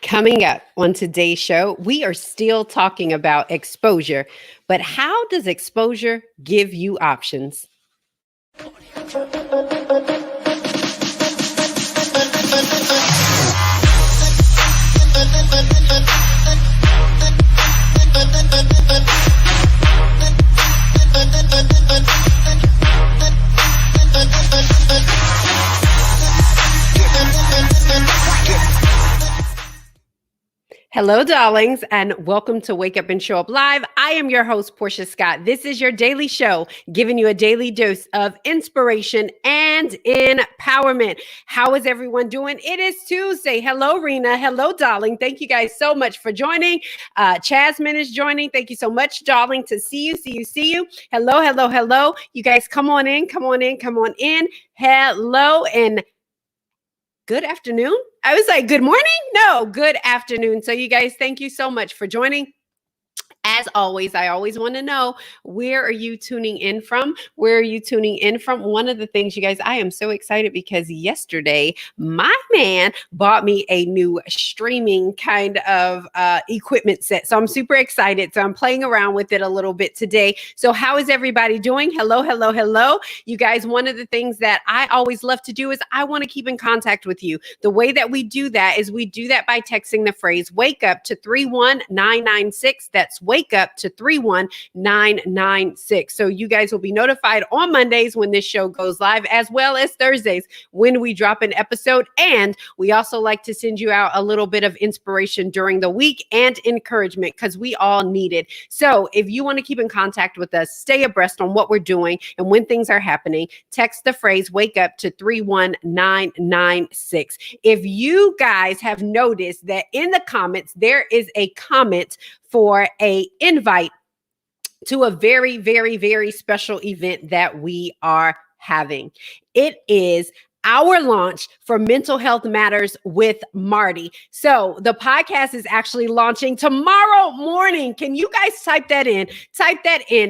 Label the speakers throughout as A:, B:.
A: Coming up on today's show, we are still talking about exposure, but how does exposure give you options? Hello, darlings, and welcome to Wake Up and Show Up Live. I am your host, Portia Scott. This is your daily show, giving you a daily dose of inspiration and empowerment. How is everyone doing? It is Tuesday. Hello, Rena. Hello, darling. Thank you guys so much for joining. Chasmin is joining. Thank you so much, darling. To see you. Hello, hello, hello. You guys come on in. Hello, and good afternoon. I was like, good morning? No, good afternoon. So you guys, thank you so much for joining. As always, I always want to know, where are you tuning in from? One of the things, you guys, I am so excited because yesterday, my man bought me a new streaming kind of equipment set. So I'm super excited. So I'm playing around with it a little bit today. So how is everybody doing? Hello, hello, hello. You guys, one of the things that I always love to do is I want to keep in contact with you. The way that we do that is we do that by texting the phrase wake up to 31996. That's wake up to 31996. So you guys will be notified on Mondays when this show goes live, as well as Thursdays when we drop an episode. And we also like to send you out a little bit of inspiration during the week and encouragement because we all need it. So if you want to keep in contact with us, stay abreast on what we're doing and when things are happening, text the phrase wake up to 31996. If you guys have noticed that in the comments, there is a comment for a invite to a very, very, very special event that we are having. It is our launch for Mental Health Matters with Marty. So the podcast is actually launching tomorrow morning. Can you guys type that in?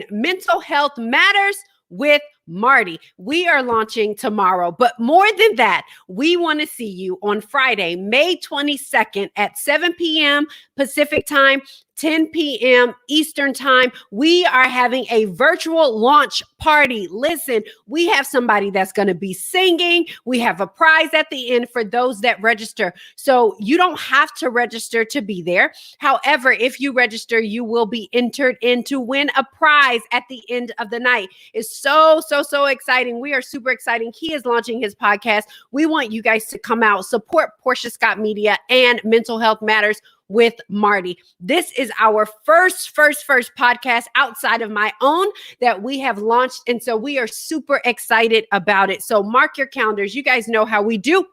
A: Mental Health Matters with Marty. We are launching tomorrow, but more than that, we want to see you on Friday, May 22nd at 7 p.m. Pacific time, 10 p.m. Eastern time. We are having a virtual launch party. Listen, we have somebody that's going to be singing. We have a prize at the end for those that register. So you don't have to register to be there. However, if you register, you will be entered in to win a prize at the end of the night. It's so exciting. We are super exciting. He is launching his podcast. We want you guys to come out, support Portia Scott Media and Mental Health Matters with Marty. This is our first podcast outside of my own that we have launched. And so we are super excited about it. So mark your calendars. You guys know how we do.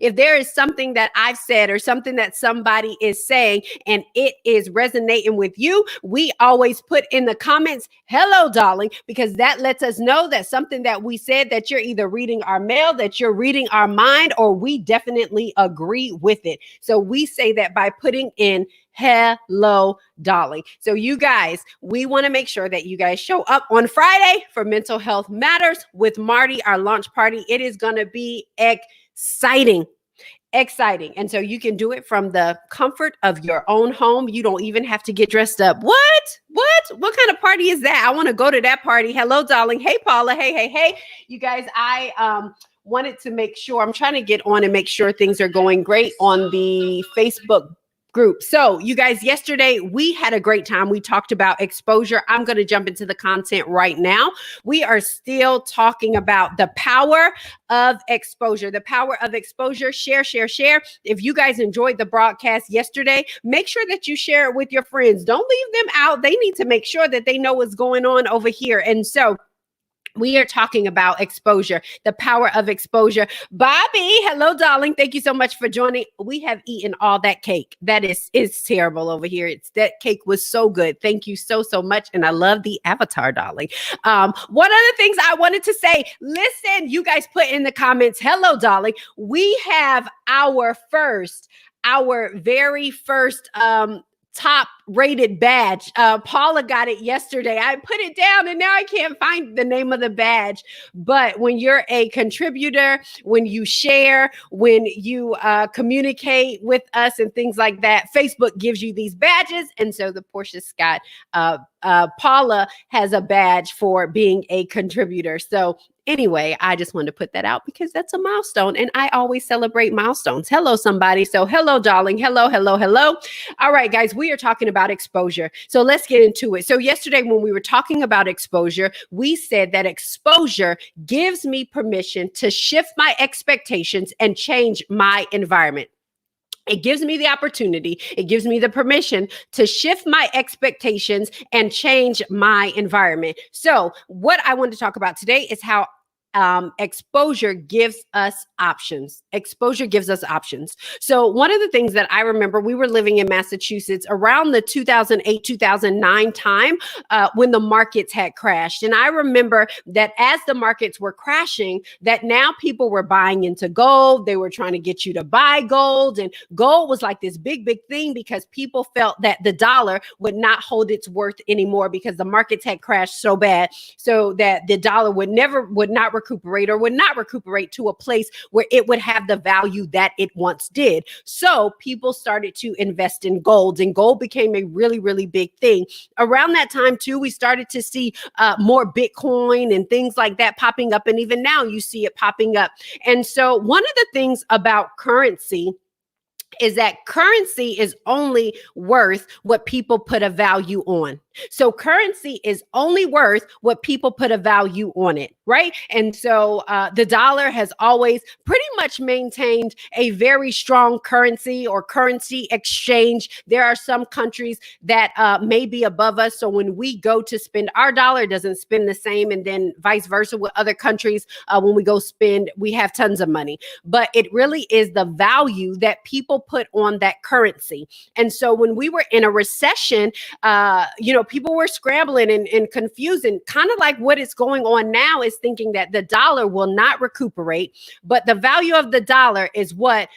A: If there is something that I've said or something that somebody is saying and it is resonating with you, we always put in the comments, hello, darling, because that lets us know that something that we said, that you're either reading our mail, that you're reading our mind, or we definitely agree with it. So we say that by putting in hello, darling. So you guys, we want to make sure that you guys show up on Friday for Mental Health Matters with Marty, our launch party. It is going to be exciting. And so you can do it from the comfort of your own home. You don't even have to get dressed up. What kind of party is that? I want to go to that party. Hello, darling. Hey, Paula. Hey. You guys, I wanted to make sure, I'm trying to get on and make sure things are going great on the Facebook group. So you guys, yesterday we had a great time. We talked about exposure. I'm going to jump into the content right now. We are still talking about the power of exposure. Share. If you guys enjoyed the broadcast yesterday, make sure that you share it with your friends. Don't leave them out. They need to make sure that they know what's going on over here. And so we are talking about exposure, the power of exposure. Bobby, hello, darling. Thank you so much for joining. We have eaten all that cake. That is terrible over here. That cake was so good. Thank you so much. And I love the avatar, darling. One of the things I wanted to say, listen, you guys put in the comments, hello, darling. We have our very first top rated badge. Paula got it yesterday. I put it down and now I can't find the name of the badge. But when you're a contributor, when you share, when you communicate with us and things like that, Facebook gives you these badges. And so the Portia Scott Paula has a badge for being a contributor. So anyway, I just wanted to put that out because that's a milestone and I always celebrate milestones. Hello, somebody. So hello, darling. Hello, hello, hello. All right, guys, we are talking about exposure. So let's get into it. So yesterday when we were talking about exposure, we said that exposure gives me permission to shift my expectations and change my environment. It gives me the opportunity, it gives me the permission to shift my expectations and change my environment. So what I want to talk about today is how exposure gives us options. Exposure gives us options. So one of the things that I remember, we were living in Massachusetts around the 2008, 2009 time when the markets had crashed. And I remember that as the markets were crashing, that now people were buying into gold. They were trying to get you to buy gold. And gold was like this big, big thing because people felt that the dollar would not hold its worth anymore because the markets had crashed so bad, so that the dollar would not recuperate or would not recuperate to a place where it would have the value that it once did. So people started to invest in gold, and gold became a really, really big thing. Around that time too, we started to see more Bitcoin and things like that popping up. And even now you see it popping up. And so one of the things about currency is that currency is only worth what people put a value on. So currency is only worth what people put a value on it, right? And so the dollar has always pretty much maintained a very strong currency or currency exchange. There are some countries that may be above us. So when we go to spend our dollar, it doesn't spend the same. And then vice versa with other countries. When we go spend, we have tons of money. But it really is the value that people put on that currency. And so when we were in a recession, people were scrambling and confused, and kind of like what is going on now is thinking that the dollar will not recuperate, but the value of the dollar is what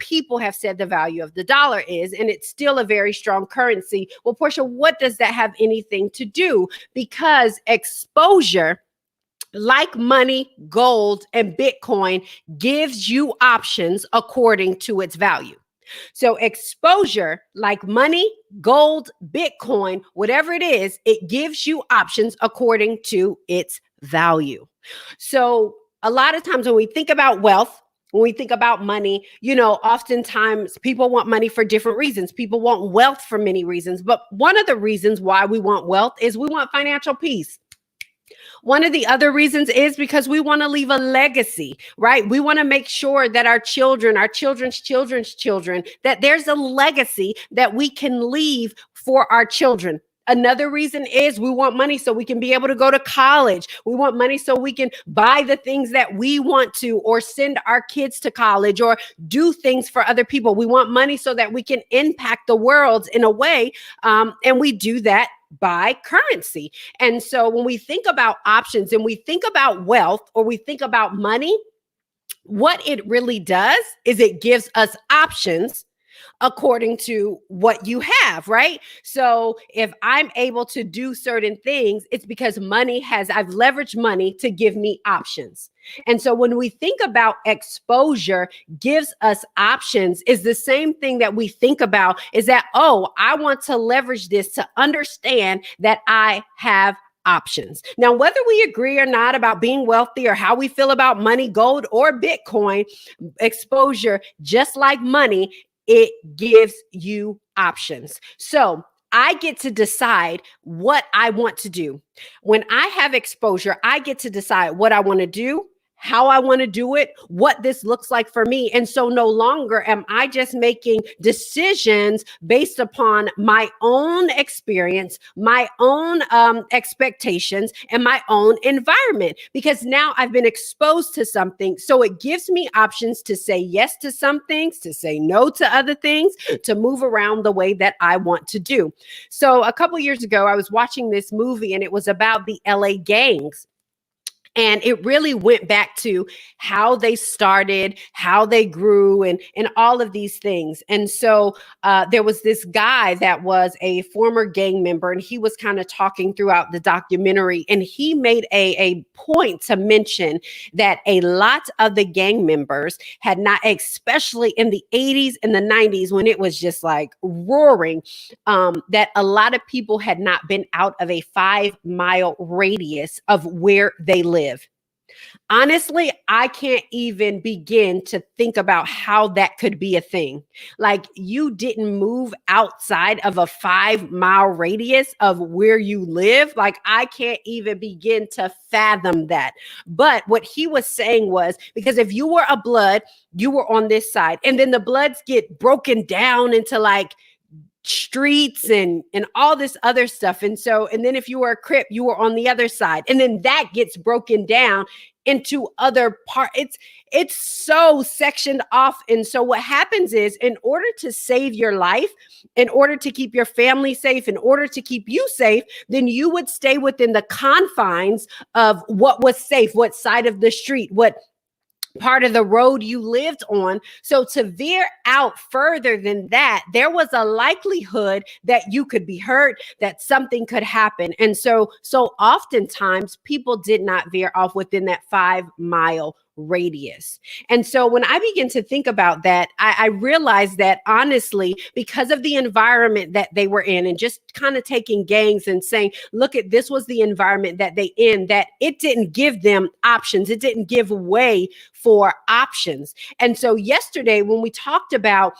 A: people have said the value of the dollar is, and it's still a very strong currency. Well, Portia, what does that have anything to do? Because exposure, like money, gold, and Bitcoin, gives you options according to its value. So exposure, like money, gold, Bitcoin, whatever it is, it gives you options according to its value. So a lot of times when we think about wealth, when we think about money, oftentimes people want money for different reasons. People want wealth for many reasons. But one of the reasons why we want wealth is we want financial peace. One of the other reasons is because we want to leave a legacy, right? We want to make sure that our children, our children's children's children, that there's a legacy that we can leave for our children. Another reason is we want money so we can be able to go to college. We want money so we can buy the things that we want to, or send our kids to college, or do things for other people. We want money so that we can impact the world in a way. And we do that by currency. And so when we think about options and we think about wealth, or we think about money, what it really does is it gives us options according to what you have, right? So if I'm able to do certain things, it's because I've leveraged money to give me options. And so when we think about exposure gives us options, is the same thing that we think about is that, I want to leverage this to understand that I have options. Now, whether we agree or not about being wealthy or how we feel about money, gold, or Bitcoin, exposure, just like money, it gives you options. So I get to decide what I want to do. When I have exposure, I get to decide what I want to do, how I want to do it, what this looks like for me. And so no longer am I just making decisions based upon my own experience, my own expectations, and my own environment, because now I've been exposed to something. So it gives me options to say yes to some things, to say no to other things, to move around the way that I want to do. So a couple years ago, I was watching this movie, and it was about the LA gangs. And it really went back to how they started, how they grew, and all of these things. And so there was this guy that was a former gang member, and he was kind of talking throughout the documentary. And he made a point to mention that a lot of the gang members had not, especially in the 80s and the 90s when it was just like roaring, that a lot of people had not been out of a 5-mile radius of where they live. Honestly, I can't even begin to think about how that could be a thing. Like, you didn't move outside of a 5-mile radius of where you live. Like, I can't even begin to fathom that. But what he was saying was, because if you were a blood, you were on this side, and then the bloods get broken down into like streets and all this other stuff. And then if you were a Crip, you were on the other side, and then that gets broken down into other parts. It's so sectioned off. And so what happens is, in order to save your life, in order to keep your family safe, in order to keep you safe, then you would stay within the confines of what was safe, what side of the street, what part of the road you lived on. So to veer out further than that, there was a likelihood that you could be hurt, that something could happen. And so oftentimes people did not veer off within that 5-mile radius. And so when I begin to think about that, I realized that honestly, because of the environment that they were in, and just kind of taking gangs and saying, look, at this was the environment that they in, that it didn't give them options. It didn't give way for options. And so yesterday, when we talked about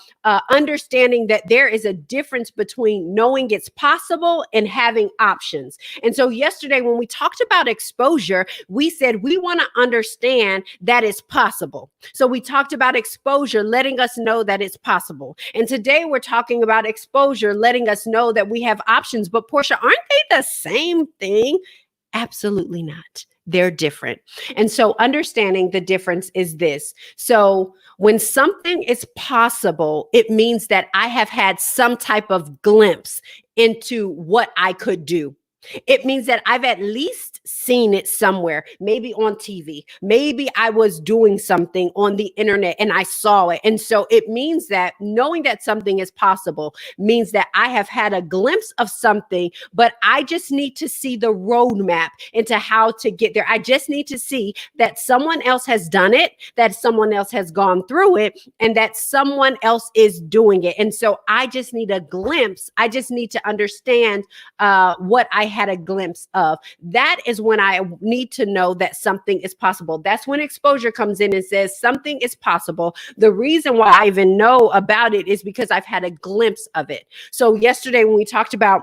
A: understanding that there is a difference between knowing it's possible and having options. And so yesterday, when we talked about exposure, we said we want to understand that it's possible. So we talked about exposure, letting us know that it's possible. And today we're talking about exposure, letting us know that we have options. But Portia, aren't they the same thing? Absolutely not. They're different. And so understanding the difference is this. So when something is possible, it means that I have had some type of glimpse into what I could do. It means that I've at least seen it somewhere, maybe on TV. Maybe I was doing something on the internet and I saw it. And so it means that knowing that something is possible means that I have had a glimpse of something, but I just need to see the roadmap into how to get there. I just need to see that someone else has done it, that someone else has gone through it, and that someone else is doing it. And so I just need a glimpse. I just need to understand what I had a glimpse of. That is when I need to know that something is possible. That's when exposure comes in and says something is possible. The reason why I even know about it is because I've had a glimpse of it. So yesterday when we talked about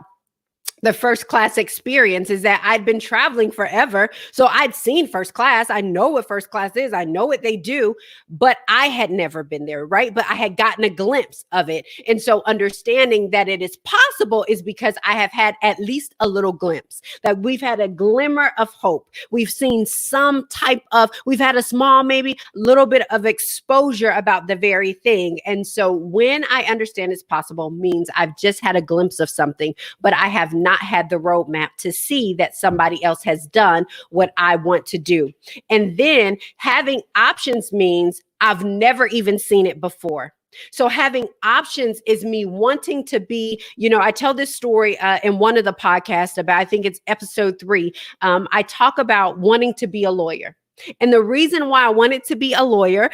A: the first class experience, is that I'd been traveling forever. So I'd seen first class. I know what first class is. I know what they do, but I had never been there, right? But I had gotten a glimpse of it. And so understanding that it is possible is because I have had at least a little glimpse, that we've had a glimmer of hope. We've seen some type of, we've had a small, maybe little bit of exposure about the very thing. And so when I understand it's possible means I've just had a glimpse of something, but I have not had the roadmap to see that somebody else has done what I want to do. And then having options means I've never even seen it before. So having options is me wanting to be, I tell this story in one of the podcasts about, I think it's episode 3. I talk about wanting to be a lawyer. And the reason why I wanted to be a lawyer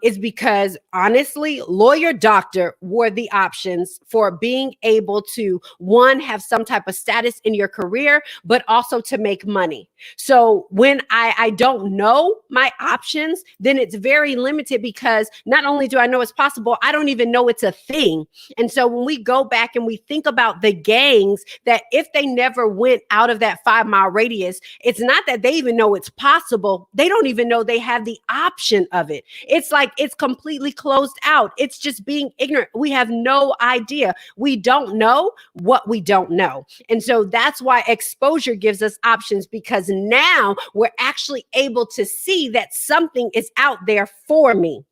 A: is because, honestly, lawyer, doctor were the options for being able to, one, have some type of status in your career, but also to make money. So when I don't know my options, then it's very limited, because not only do I know it's possible, I don't even know it's a thing. And so when we go back and we think about the gangs, that if they never went out of that 5-mile radius, it's not that they even know it's possible. They don't even know they have the option of it. It's like it's completely closed out. It's just being ignorant. We have no idea. We don't know what we don't know. And so that's why exposure gives us options, because now we're actually able to see that something is out there for me.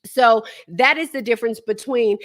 A: So that is the difference between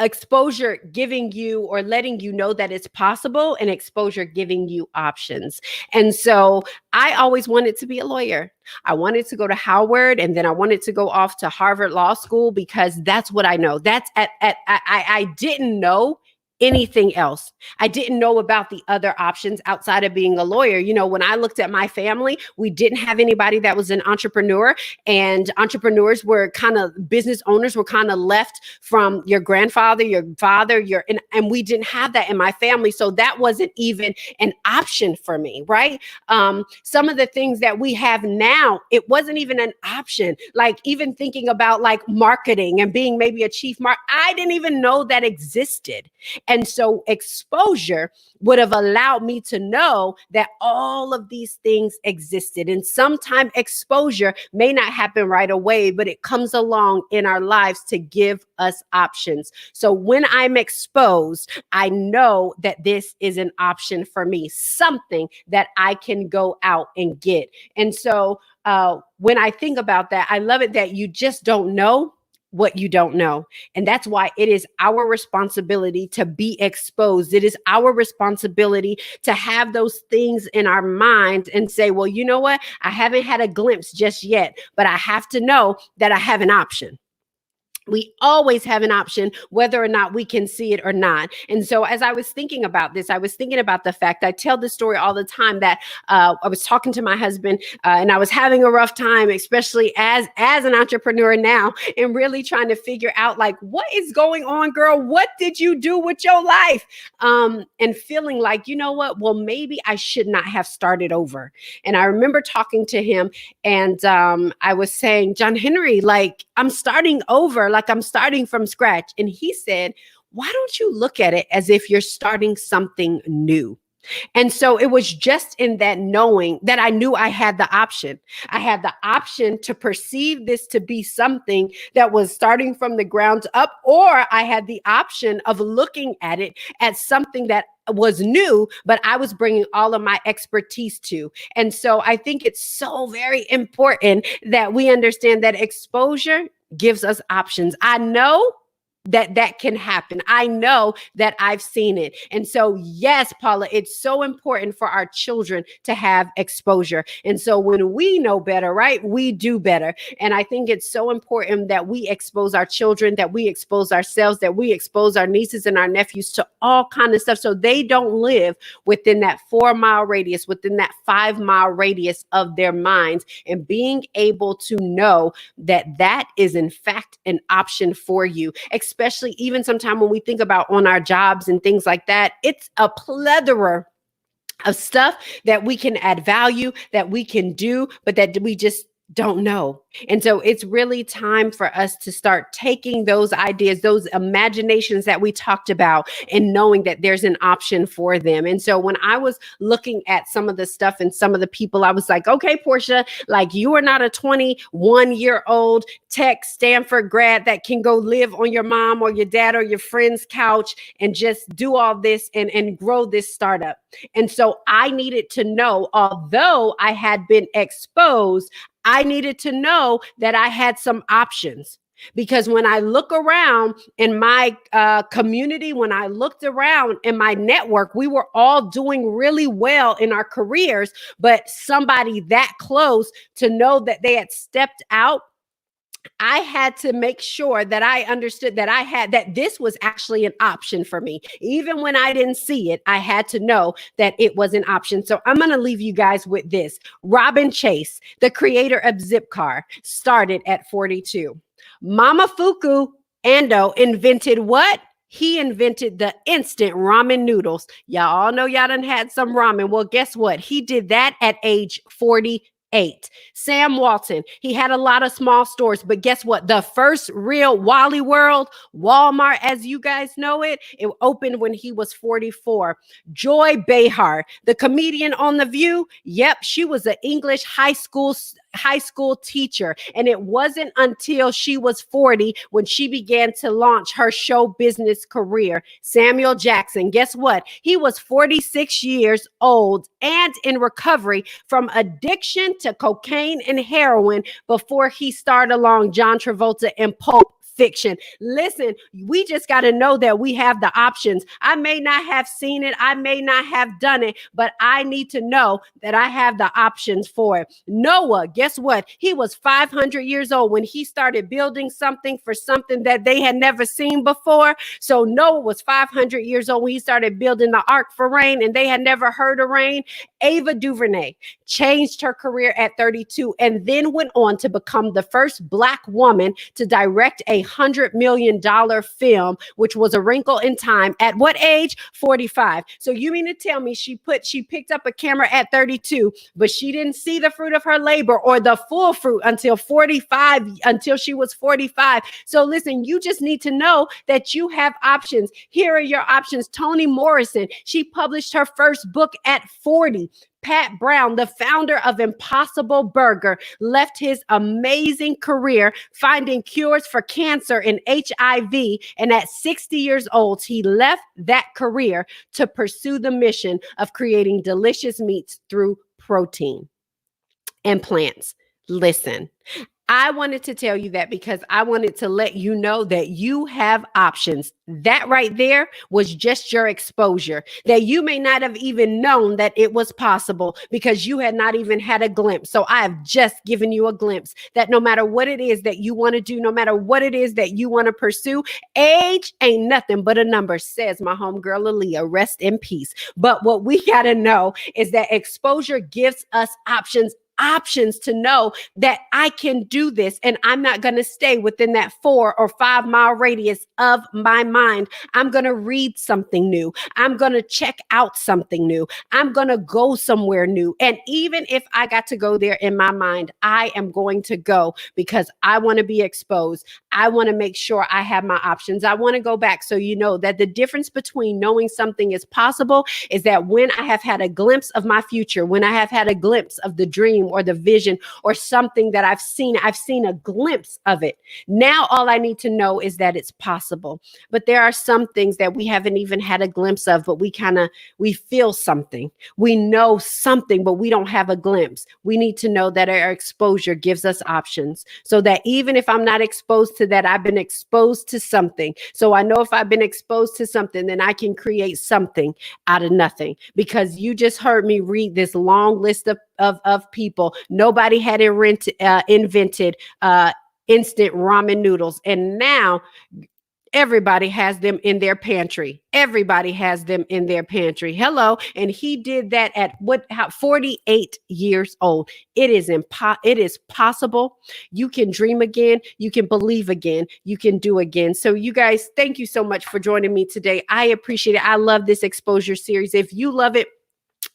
A: exposure giving you or letting you know that it's possible, and exposure giving you options. And so I always wanted to be a lawyer. I wanted to go to Howard, and then I wanted to go off to Harvard Law School because that's what I know. I didn't know anything else. I didn't know about the other options outside of being a lawyer. You know, when I looked at my family, we didn't have anybody that was an entrepreneur, and entrepreneurs were kind of, business owners were kind of left from your grandfather, your father, and we didn't have that in my family. So that wasn't even an option for me, right? Some of the things that we have now, it wasn't even an option. Like even thinking about like marketing and being maybe a chief marketer, I didn't even know that existed. And so exposure would have allowed me to know that all of these things existed. And sometimes exposure may not happen right away, but it comes along in our lives to give us options. So when I'm exposed, I know that this is an option for me, something that I can go out and get. And so when I think about that, I love it that you just don't know what you don't know. And that's why it is our responsibility to be exposed. It is our responsibility to have those things in our mind and say, well, you know what? I haven't had a glimpse just yet, but I have to know that I have an option. We always have an option, whether or not we can see it or not. And so as I was thinking about this, I was thinking about the fact, I tell this story all the time, that I was talking to my husband and I was having a rough time, especially as an entrepreneur now, and really trying to figure out like, what is going on, girl? What did you do with your life? And feeling like, you know what? Well, maybe I should not have started over. And I remember talking to him, and I was saying, John Henry, like I'm starting over. Like I'm starting from scratch. And he said, why don't you look at it as if you're starting something new? And so it was just in that knowing that I knew I had the option. I had the option to perceive this to be something that was starting from the ground up, or I had the option of looking at it as something that was new, but I was bringing all of my expertise to. And so I think it's so very important that we understand that exposure gives us options. I know that can happen. I know that I've seen it. And so, yes, Paula, it's so important for our children to have exposure. And so when we know better, right, we do better. And I think it's so important that we expose our children, that we expose ourselves, that we expose our nieces and our nephews to all kinds of stuff, so they don't live within that 4-mile radius, within that 5-mile radius of their minds, and being able to know that that is in fact an option for you. Especially even sometimes when we think about on our jobs and things like that, it's a plethora of stuff that we can add value, that we can do, but that we just don't know. And so it's really time for us to start taking those ideas, those imaginations that we talked about, and knowing that there's an option for them. And so when I was looking at some of the stuff and some of the people, I was like, okay, Portia, like you are not a 21-year-old tech Stanford grad that can go live on your mom or your dad or your friend's couch and just do all this and grow this startup. And so I needed to know, although I had been exposed, I needed to know that I had some options. Because when I look around in my community, when I looked around in my network, we were all doing really well in our careers, but somebody that close to know that they had stepped out, I had to make sure that I understood that this was actually an option for me. Even when I didn't see it, I had to know that it was an option. So I'm going to leave you guys with this. Robin Chase, the creator of Zipcar, started at 42. Momofuku Ando invented what? He invented the instant ramen noodles. Y'all all know y'all done had some ramen. Well, guess what? He did that at age 48. Sam Walton, he had a lot of small stores, but guess what? The first real Wally World, Walmart, as you guys know it opened when he was 44. Joy Behar, the comedian on The View, yep, she was an English high school teacher. And it wasn't until she was 40 when she began to launch her show business career. Samuel Jackson, guess what? He was 46 years old and in recovery from addiction to cocaine and heroin before he starred along John Travolta in Pulp fiction. Listen, we just got to know that we have the options. I may not have seen it, I may not have done it, but I need to know that I have the options for it. Noah, guess what? He was 500 years old when he started building something for something that they had never seen before. So Noah was 500 years old when he started building the ark for rain, and they had never heard of rain. Ava DuVernay changed her career at 32 and then went on to become the first Black woman to direct a $100 million film, which was A Wrinkle in Time. At what age? 45. So you mean to tell me she picked up a camera at 32, but she didn't see the fruit of her labor or the full fruit until 45, until she was 45. So listen, you just need to know that you have options. Here are your options. Toni Morrison, she published her first book at 40. Pat Brown, the founder of Impossible Burger, left his amazing career finding cures for cancer and HIV. And at 60 years old, he left that career to pursue the mission of creating delicious meats through protein and plants. Listen, I wanted to tell you that because I wanted to let you know that you have options. That right there was just your exposure, that you may not have even known that it was possible because you had not even had a glimpse. So I have just given you a glimpse that no matter what it is that you want to do, no matter what it is that you want to pursue, age ain't nothing but a number, says my homegirl Aaliyah. Rest in peace. But what we got to know is that exposure gives us options to know that I can do this, and I'm not going to stay within that 4 or 5 mile radius of my mind. I'm going to read something new. I'm going to check out something new. I'm going to go somewhere new. And even if I got to go there in my mind, I am going to go because I want to be exposed. I want to make sure I have my options. I want to go back so you know that the difference between knowing something is possible is that when I have had a glimpse of my future, when I have had a glimpse of the dream or the vision or something that I've seen a glimpse of it. Now, all I need to know is that it's possible. But there are some things that we haven't even had a glimpse of, but we feel something. We know something, but we don't have a glimpse. We need to know that our exposure gives us options so that even if I'm not exposed to that, I've been exposed to something. So I know if I've been exposed to something, then I can create something out of nothing, because you just heard me read this long list of people. Nobody had invented instant ramen noodles, and now everybody has them in their pantry. Everybody has them in their pantry. Hello. And he did that at 48 years old. It is possible. You can dream again. You can believe again. You can do again. So you guys, thank you so much for joining me today. I appreciate it. I love this exposure series. If you love it,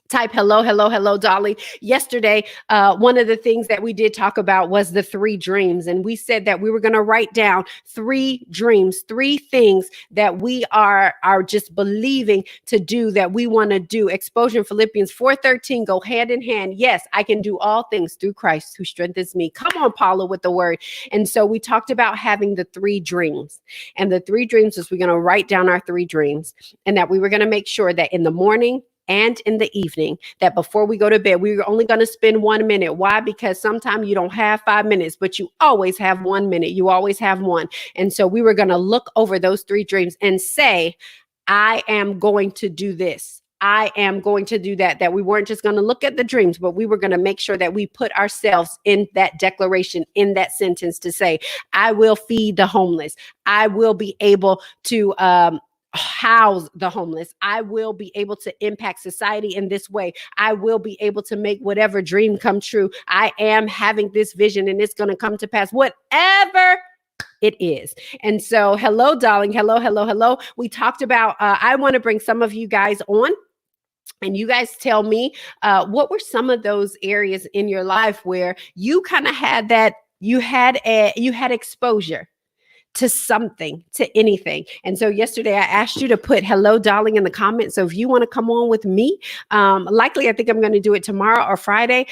A: type hello, hello, hello, Dolly. Yesterday, one of the things that we did talk about was the 3 dreams. And we said that we were going to write down 3 dreams, 3 things that we are just believing to do, that we want to do. Exposure and Philippians 4:13 go hand in hand. Yes, I can do all things through Christ who strengthens me. Come on, Paula, with the word. And so we talked about having the 3 dreams. And the 3 dreams is we're going to write down our 3 dreams, and that we were going to make sure that in the morning and in the evening, that before we go to bed, we were only going to spend 1 minute. Why? Because sometimes you don't have 5 minutes, but you always have 1 minute. You always have one. And so we were going to look over those 3 dreams and say, I am going to do this. I am going to do that. That we weren't just going to look at the dreams, but we were going to make sure that we put ourselves in that declaration, in that sentence, to say, I will feed the homeless. I will be able to house the homeless. I will be able to impact society in this way. I will be able to make whatever dream come true. I am having this vision and it's going to come to pass, whatever it is. And so, hello, darling. Hello, hello, hello. We talked about, I want to bring some of you guys on, and you guys tell me, what were some of those areas in your life where you kind of had that, you had exposure to something, to anything. And so yesterday I asked you to put hello, darling, in the comments. So if you want to come on with me, likely I think I'm going to do it tomorrow or Friday.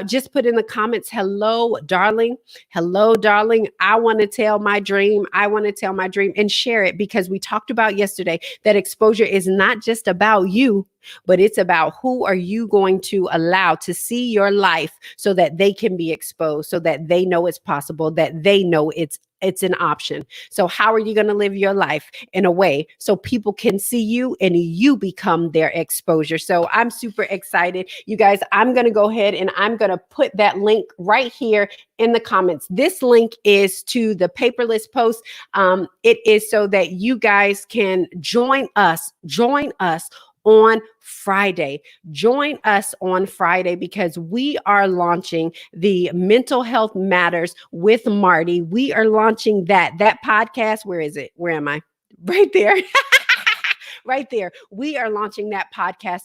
A: Just put in the comments, hello, darling. Hello, darling. I want to tell my dream. I want to tell my dream, and share it, because we talked about yesterday that exposure is not just about you, but it's about who are you going to allow to see your life so that they can be exposed, so that they know it's possible, that they know it's it's an option. So how are you going to live your life in a way so people can see you and you become their exposure? So I'm super excited. You guys, I'm going to go ahead and I'm going to put that link right here in the comments. This link is to the paperless post. It is so that you guys can join us on Friday. Join us on Friday because we are launching the Mental Health Matters with Marty. We are launching that podcast. Where is it? Where am I? Right there. Right there. We are launching that podcast.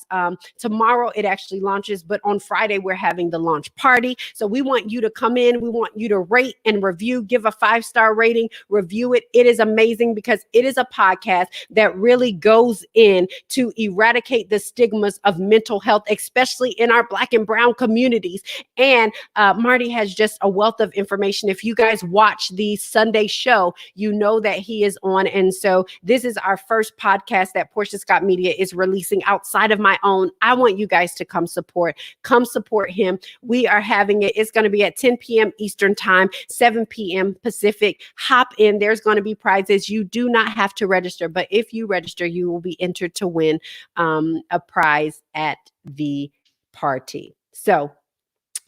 A: Tomorrow it actually launches, but on Friday we're having the launch party. So we want you to come in. We want you to rate and review, give a 5-star rating, review it. It is amazing because it is a podcast that really goes in to eradicate the stigmas of mental health, especially in our Black and brown communities. And Marty has just a wealth of information. If you guys watch the Sunday show, you know that he is on. And so this is our first podcast that Portia Scott Media is releasing outside of my own. I want you guys to come support him. We are having it. It's going to be at 10 p.m. Eastern time, 7 p.m. Pacific. Hop in. There's going to be prizes. You do not have to register, but if you register, you will be entered to win a prize at the party. So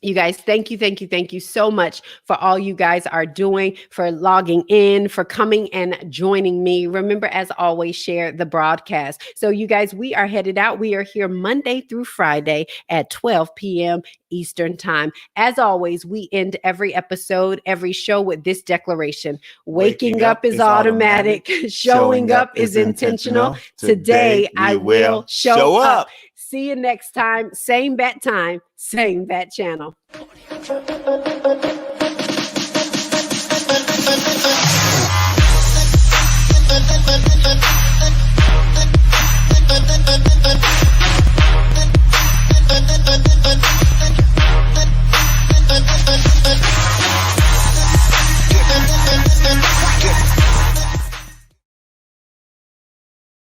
A: you guys, thank you so much for all you guys are doing, for logging in, for coming and joining me. Remember, as always, share the broadcast. So you guys, we are headed out. We are here Monday through Friday at 12 p.m. Eastern time. As always, we end every episode, every show with this declaration. Waking up is automatic. Showing up is intentional. Today, I will show up. See you next time. Same bat time, same bat channel.